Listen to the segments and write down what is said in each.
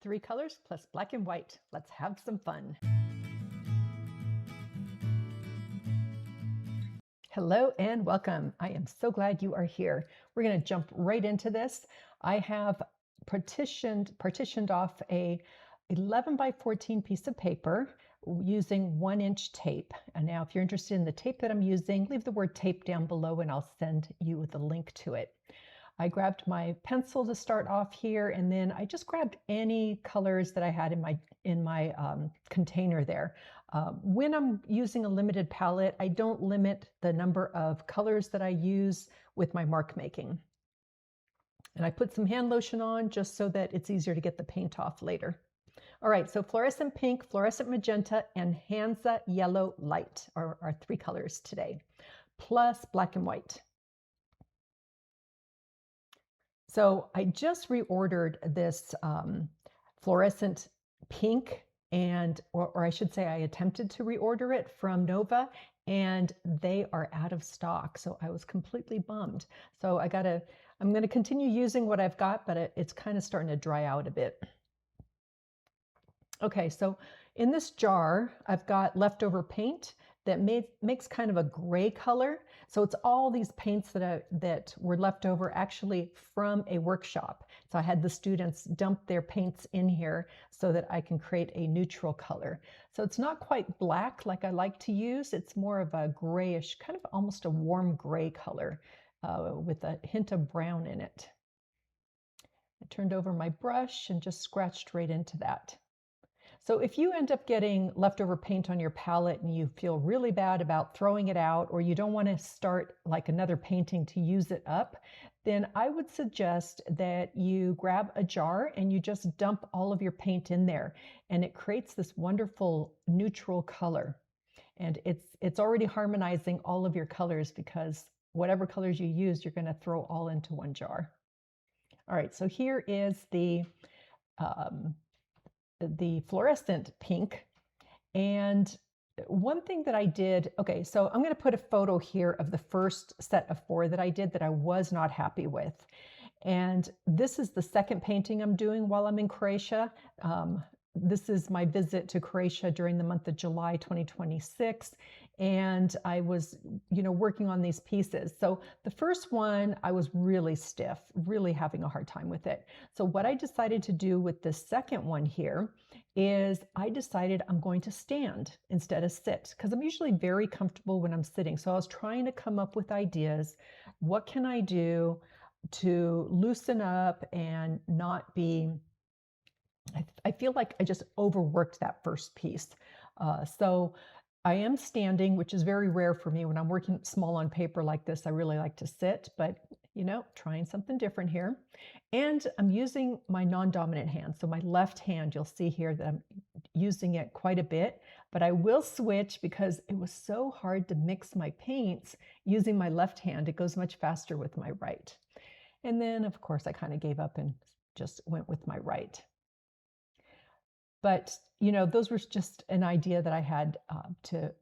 Three colors plus black and white. Let's have some fun. Hello and welcome. I am so glad you are here. We're going to jump right into this. I have partitioned off a 11 by 14 piece of paper using 1-inch tape. And now if you're interested in the tape that I'm using, leave the word tape down below and I'll send you the link to it. I grabbed my pencil to start off here, and then I just grabbed any colors that I had in my container there. When I'm using a limited palette, I don't limit the number of colors that I use with my mark making. And I put some hand lotion on just so that it's easier to get the paint off later. All right, so Fluorescent Pink, Fluorescent Magenta, and Azo Yellow Light are our three colors today, plus black and white. So I just reordered this Fluorescent Pink, or I should say I attempted to reorder it from Nova, and they are out of stock. So I was completely bummed. So I'm gonna continue using what I've got, but it's kind of starting to dry out a bit. Okay, so in this jar, I've got leftover paint that makes kind of a gray color. So it's all these paints that were left over actually from a workshop. So I had the students dump their paints in here so that I can create a neutral color. So it's not quite black like I like to use. It's more of a grayish, kind of almost a warm gray color with a hint of brown in it. I turned over my brush and just scratched right into that. So if you end up getting leftover paint on your palette and you feel really bad about throwing it out, or you don't want to start like another painting to use it up, then I would suggest that you grab a jar and you just dump all of your paint in there, and it creates this wonderful neutral color. And it's already harmonizing all of your colors, because whatever colors you use, you're going to throw all into one jar. All right, so here is the fluorescent pink. And one thing that I did, okay, so I'm going to put a photo here of the first set of 4 that I did that I was not happy with. And this is the second painting I'm doing while I'm in Croatia. This is my visit to Croatia during the month of July 2026. And I was, working on these pieces. So the first one, I was really stiff, really having a hard time with it. So what I decided to do with this second one here is I decided I'm going to stand instead of sit, because I'm usually very comfortable when I'm sitting. So I was trying to come up with ideas. What can I do to loosen up and not be, I feel like I just overworked that first piece. So I am standing, which is very rare for me. When I'm working small on paper like this, I really like to sit, but trying something different here. And I'm using my non-dominant hand. So my left hand, you'll see here that I'm using it quite a bit, but I will switch because it was so hard to mix my paints using my left hand. It goes much faster with my right. And then of course I kind of gave up and just went with my right. But, those were just an idea that I had to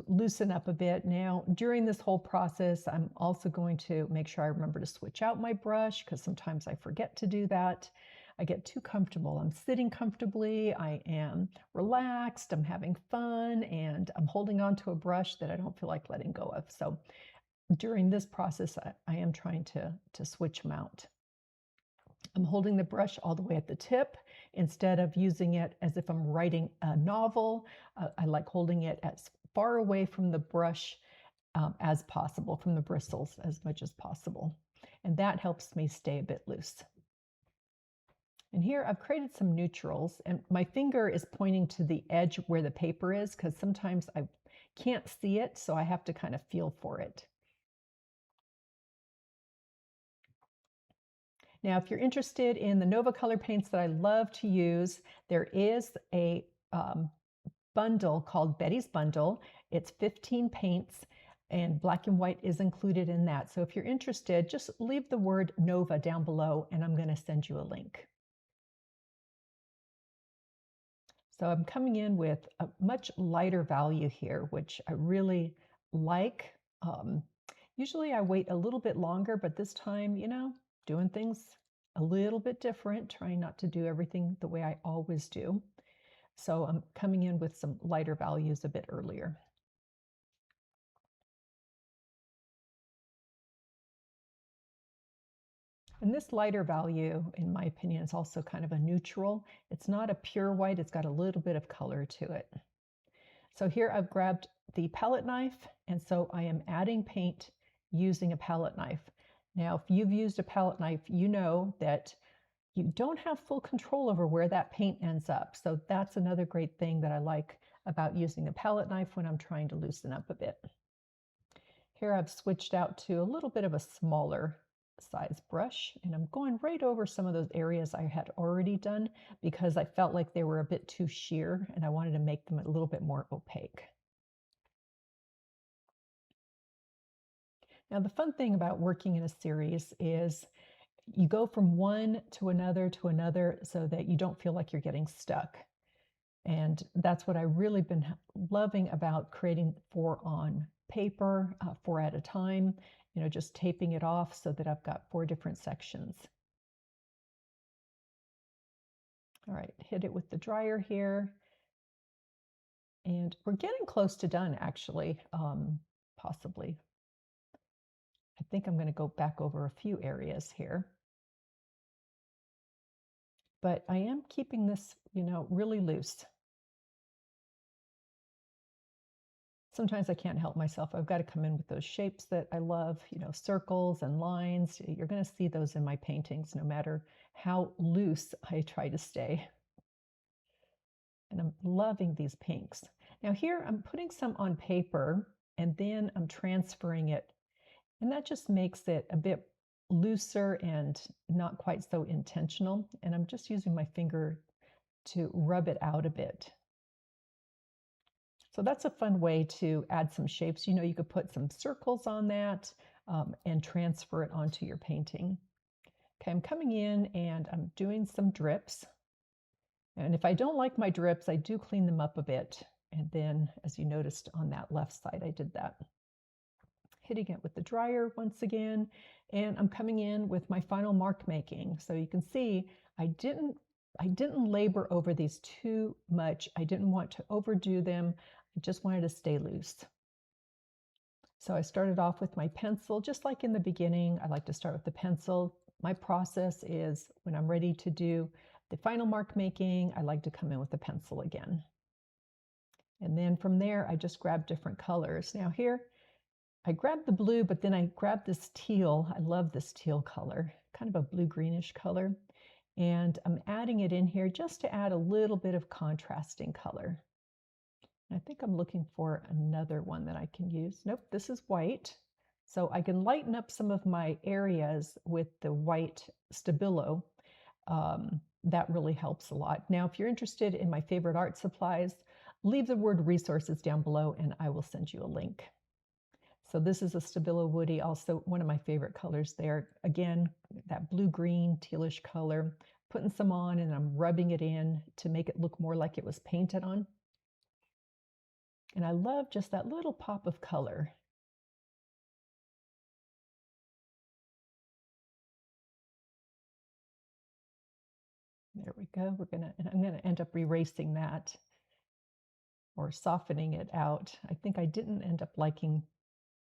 loosen up a bit. Now, during this whole process, I'm also going to make sure I remember to switch out my brush, because sometimes I forget to do that. I get too comfortable. I'm sitting comfortably, I am relaxed, I'm having fun, and I'm holding on to a brush that I don't feel like letting go of. So during this process, I am trying to switch them out. I'm holding the brush all the way at the tip instead of using it as if I'm writing a novel. I like holding it as far away from the brush as possible, from the bristles as much as possible. And that helps me stay a bit loose. And here I've created some neutrals, and my finger is pointing to the edge where the paper is, because sometimes I can't see it, so I have to kind of feel for it. Now, if you're interested in the Neocolor paints that I love to use, there is a bundle called Betty's Bundle. It's 15 paints, and black and white is included in that. So if you're interested, just leave the word Nova down below and I'm going to send you a link. So I'm coming in with a much lighter value here, which I really like. Usually I wait a little bit longer, but this time, doing things a little bit different, trying not to do everything the way I always do. So I'm coming in with some lighter values a bit earlier. And this lighter value, in my opinion, is also kind of a neutral. It's not a pure white, it's got a little bit of color to it. So here I've grabbed the palette knife, and so I am adding paint using a palette knife. Now, if you've used a palette knife, you know that you don't have full control over where that paint ends up. So that's another great thing that I like about using a palette knife when I'm trying to loosen up a bit. Here I've switched out to a little bit of a smaller size brush, and I'm going right over some of those areas I had already done because I felt like they were a bit too sheer and I wanted to make them a little bit more opaque. Now, the fun thing about working in a series is you go from one to another so that you don't feel like you're getting stuck. And that's what I really been loving about creating 4 on paper, 4 at a time, just taping it off so that I've got 4 different sections. All right, hit it with the dryer here. And we're getting close to done, actually, possibly. I think I'm going to go back over a few areas here. But I am keeping this, really loose. Sometimes I can't help myself. I've got to come in with those shapes that I love, circles and lines. You're going to see those in my paintings no matter how loose I try to stay. And I'm loving these pinks. Now here I'm putting some on paper and then I'm transferring it. And that just makes it a bit looser and not quite so intentional. And I'm just using my finger to rub it out a bit. So that's a fun way to add some shapes. You could put some circles on that and transfer it onto your painting. Okay, I'm coming in and I'm doing some drips. And if I don't like my drips, I do clean them up a bit. And then, as you noticed on that left side, I did that. Hitting it with the dryer once again. And I'm coming in with my final mark making. So you can see I didn't labor over these too much. I didn't want to overdo them. I just wanted to stay loose. So I started off with my pencil, just like in the beginning. I like to start with the pencil. My process is when I'm ready to do the final mark making, I like to come in with the pencil again. And then from there, I just grab different colors. Now here, I grabbed the blue, but then I grabbed this teal. I love this teal color, kind of a blue-greenish color. And I'm adding it in here just to add a little bit of contrasting color. I think I'm looking for another one that I can use. Nope, this is white. So I can lighten up some of my areas with the white Stabilo. That really helps a lot. Now, if you're interested in my favorite art supplies, leave the word resources down below and I will send you a link. So this is a Stabilo Woody, also one of my favorite colors there. Again, that blue-green, tealish color. Putting some on and I'm rubbing it in to make it look more like it was painted on. And I love just that little pop of color. There we go. I'm gonna end up erasing that or softening it out. I think I didn't end up liking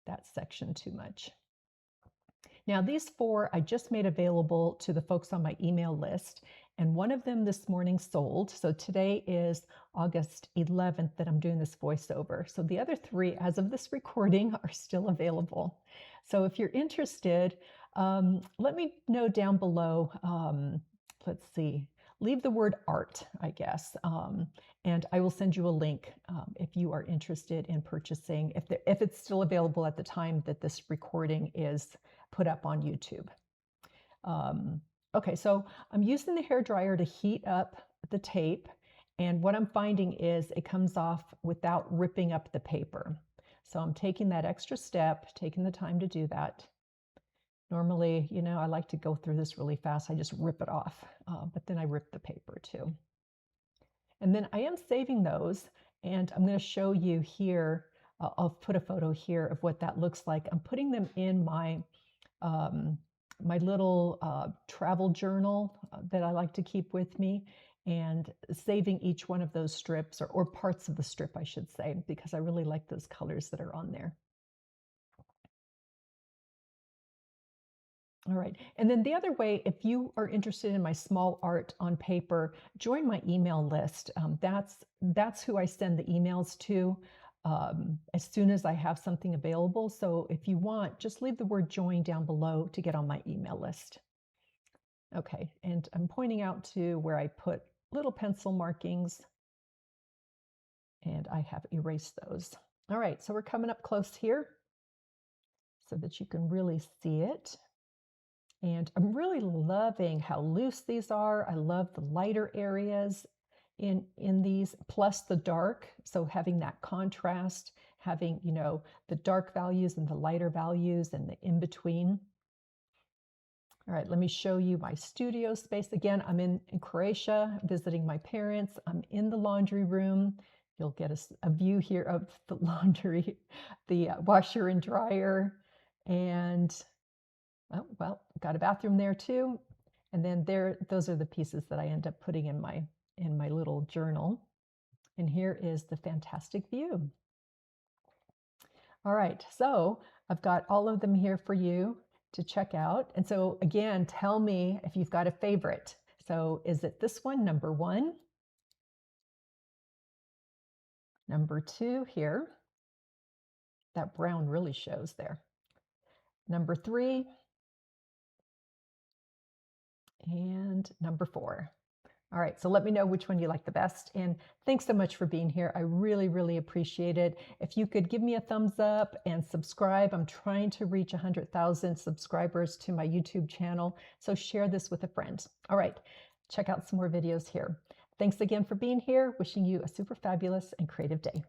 that section too much. Now these 4 I just made available to the folks on my email list, and one of them this morning sold. So today is August 11th that I'm doing this voiceover. So the other 3, as of this recording, are still available. So if you're interested, let me know down below. Let's see. Leave the word art, I guess, and I will send you a link if you are interested in purchasing, if it's still available at the time that this recording is put up on YouTube. Okay, so I'm using the hairdryer to heat up the tape, and what I'm finding is it comes off without ripping up the paper. So I'm taking that extra step, taking the time to do that. Normally, I like to go through this really fast. I just rip it off, but then I rip the paper too. And then I am saving those, and I'm going to show you here. I'll put a photo here of what that looks like. I'm putting them in my my little travel journal that I like to keep with me, and saving each one of those strips, or parts of the strip, I should say, because I really like those colors that are on there. All right. And then the other way, if you are interested in my small art on paper, join my email list. That's who I send the emails to as soon as I have something available. So if you want, just leave the word join down below to get on my email list. Okay, and I'm pointing out to where I put little pencil markings, and I have erased those. All right, so we're coming up close here so that you can really see it. And I'm really loving how loose these are. I love the lighter areas in these, plus the dark. So having that contrast, having, you know, the dark values and the lighter values and the in between. All right, let me show you my studio space. Again, I'm in Croatia, visiting my parents. I'm in the laundry room. You'll get a view here of the laundry, the washer and dryer, and oh, well, got a bathroom there too. And then those are the pieces that I end up putting in my little journal. And here is the fantastic view. All right, so I've got all of them here for you to check out. And so again, tell me if you've got a favorite. So is it this one, number 1? Number 2 here. That brown really shows there. Number 3. And number 4. All right, so let me know which one you like the best. And thanks so much for being here. I really, really appreciate it. If you could give me a thumbs up and subscribe. I'm trying to reach 100,000 subscribers to my YouTube channel. So share this with a friend. All right, check out some more videos here. Thanks again for being here. Wishing you a super fabulous and creative day.